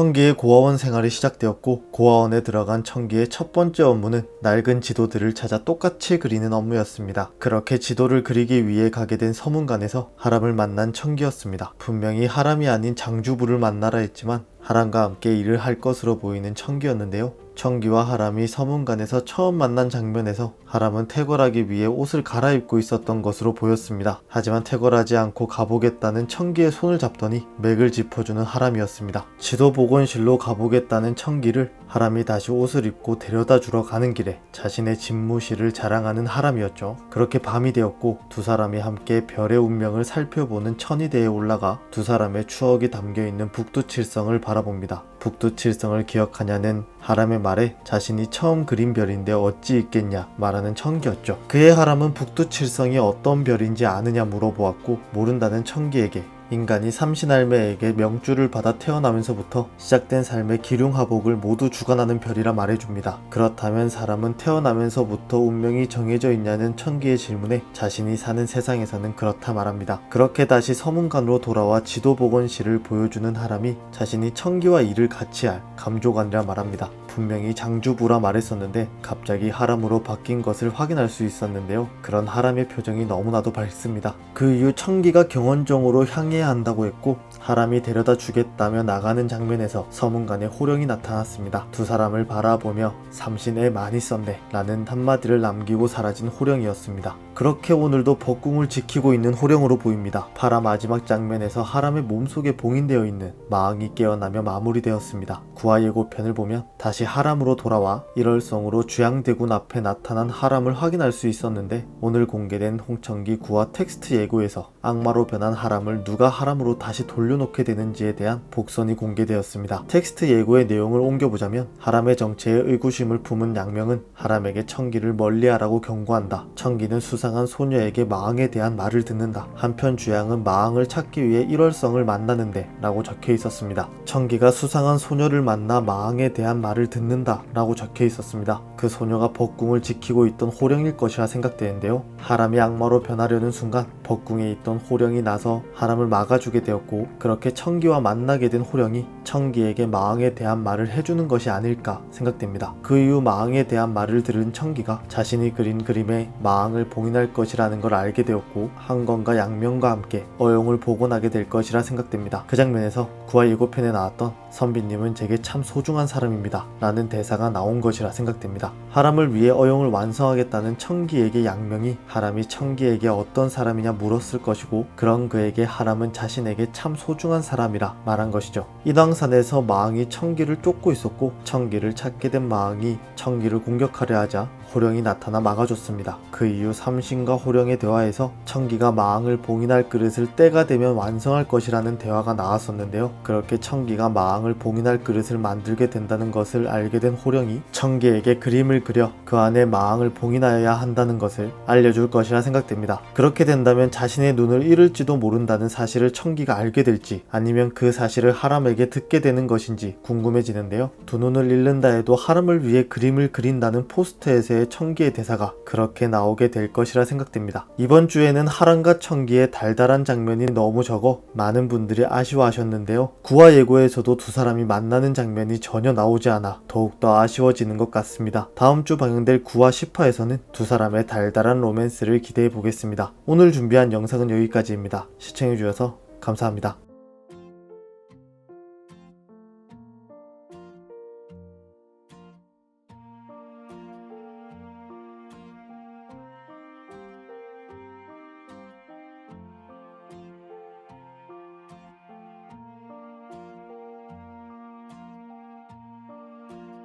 청기의 고아원 생활이 시작되었고, 고아원에 들어간 청기의 첫 번째 업무는 낡은 지도들을 찾아 똑같이 그리는 업무였습니다. 그렇게 지도를 그리기 위해 가게 된 서문관에서 하람을 만난 청기였습니다. 분명히 하람이 아닌 장주부를 만나라 했지만 하람과 함께 일을 할 것으로 보이는 청기였는데요. 청기와 하람이 서문관에서 처음 만난 장면에서 하람은 퇴거하기 위해 옷을 갈아입고 있었던 것으로 보였습니다. 하지만 퇴거하지 않고 가보겠다는 청기의 손을 잡더니 맥을 짚어주는 하람이었습니다. 지도 복원실로 가보겠다는 청기를 하람이 다시 옷을 입고 데려다 주러 가는 길에 자신의 집무실을 자랑하는 하람이었죠. 그렇게 밤이 되었고 두 사람이 함께 별의 운명을 살펴보는 천이대에 올라가 두 사람의 추억이 담겨있는 북두칠성을 바라봅니다. 북두칠성을 기억하냐는 하람의 말에 자신이 처음 그린 별인데 어찌 있겠냐 말하는 청기였죠. 그의 하람은 북두칠성이 어떤 별인지 아느냐 물어보았고 모른다는 청기에게 인간이 삼신할매에게 명주를 받아 태어나면서부터 시작된 삶의 기륭하복을 모두 주관하는 별이라 말해줍니다. 그렇다면 사람은 태어나면서부터 운명이 정해져 있냐는 청기의 질문에 자신이 사는 세상에서는 그렇다 말합니다. 그렇게 다시 서문관으로 돌아와 지도복원실을 보여주는 하람이 자신이 청기와 일을 같이 할 감조관이라 말합니다. 분명히 장주부라 말했었는데 갑자기 하람으로 바뀐 것을 확인할 수 있었는데요. 그런 하람의 표정이 너무나도 밝습니다. 그 이후 청기가 경원정으로 향해야 한다고 했고 하람이 데려다 주겠다며 나가는 장면에서 서문관에 호령이 나타났습니다. 두 사람을 바라보며 삼신에 많이 썼네 라는 한마디를 남기고 사라진 호령이었습니다. 그렇게 오늘도 법궁을 지키고 있는 호령으로 보입니다. 파라 마지막 장면에서 하람의 몸속에 봉인되어 있는 마왕이 깨어나며 마무리되었습니다. 구화 예고편을 보면 다시 하람으로 돌아와 일월성으로 주양대군 앞에 나타난 하람을 확인할 수 있었는데 오늘 공개된 홍천기 구화 텍스트 예고에서 악마로 변한 하람을 누가 하람으로 다시 돌려놓게 되는지에 대한 복선이 공개되었습니다. 텍스트 예고의 내용을 옮겨보자면 하람의 정체에 의구심을 품은 양명은 하람에게 청기를 멀리하라고 경고한다. 청기는 수상한 소녀에게 마왕에 대한 말을 듣는다. 한편 주양은 마왕을 찾기 위해 일월성을 만나는데 라고 적혀 있었습니다. 청기가 수상한 소녀를 만나 마왕에 대한 말을 듣는다 라고 적혀 있었습니다. 그 소녀가 법궁을 지키고 있던 호령일 것이라 생각되는데요. 하람이 악마로 변하려는 순간 법궁에 있던 호령이 나서 하람을 막아주게 되었고 그렇게 청기와 만나게 된 호령이 청기에게 마왕에 대한 말을 해주는 것이 아닐까 생각됩니다. 그 이후 마왕에 대한 말을 들은 청기가 자신이 그린 그림에 마왕을 봉인할 것이라는 걸 알게 되었고 한건과 양명과 함께 어용을 복원하게 될 것이라 생각됩니다. 그 장면에서 구화 예고편에 나왔던 선비님은 제게 참 소중한 사람입니다 라는 대사가 나온 것이라 생각됩니다. 하람을 위해 어용을 완성하겠다는 청기에게 양명이 하람이 청기에게 어떤 사람이냐 물었을 것이고 그런 그에게 하람은 자신에게 참 소중한 사람이라 말한 것이죠. 인왕산에서 마왕이 청기를 쫓고 있었고 청기를 찾게 된 마왕이 청기를 공격하려 하자 호령이 나타나 막아줬습니다. 그 이후 삼신과 호령의 대화에서 청기가 마왕을 봉인할 그릇을 때가 되면 완성할 것이라는 대화가 나왔었는데요. 그렇게 청기가 마왕을 봉인할 그릇을 만들게 된다는 것을 알게 된 호령이 청기에게 그림을 그려 그 안에 마왕을 봉인하여야 한다는 것을 알려줄 것이라 생각됩니다. 그렇게 된다면 자신의 눈을 잃을지도 모른다는 사실을 청기가 알게 될지 아니면 그 사실을 하람에게 듣게 되는 것인지 궁금해지는데요. 두 눈을 잃는다 해도 하람을 위해 그림을 그린다는 포스터에서의 청기의 대사가 그렇게 나오게 될 것이라 생각됩니다. 이번 주에는 하람과 청기의 달달한 장면이 너무 적어 많은 분들이 아쉬워하셨는데요. 구화 예고에서도 두 사람이 만나는 장면이 전혀 나오지 않아 더욱더 아쉬워지는 것 같습니다. 다음 주 방영될 구화 10화에서는 두 사람의 달달한 로맨스를 기대해 보겠습니다. 오늘 준비한 영상은 여기까지입니다. 시청해주셔서 감사합니다.